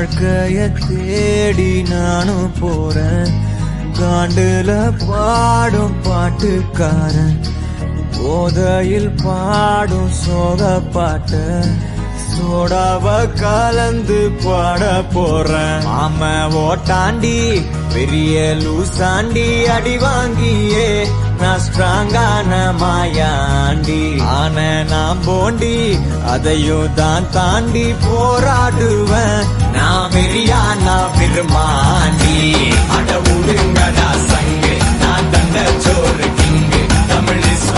வாழ்க்கைய தேடி நானும் போறேன். காண்டுல பாடும் பாட்டுக்காரன் போதையில் பாடும் சோக பாட்ட சோடாவ கலந்து பாட போறேன். ஆம ஓட்டாண்டி பெரிய லூசாண்டி அடி வாங்கியே நான் ஸ்ட்ராங்கான மாயாண்டி ஆன நான் போண்டி அதையும் தான் தாண்டி போராடுவேன். நான் வெறியா நான் பெருமாண்டி அட உடுங்கடா சங்கு நான் தந்த சோறு கிங்கு தமிழ் இஸ்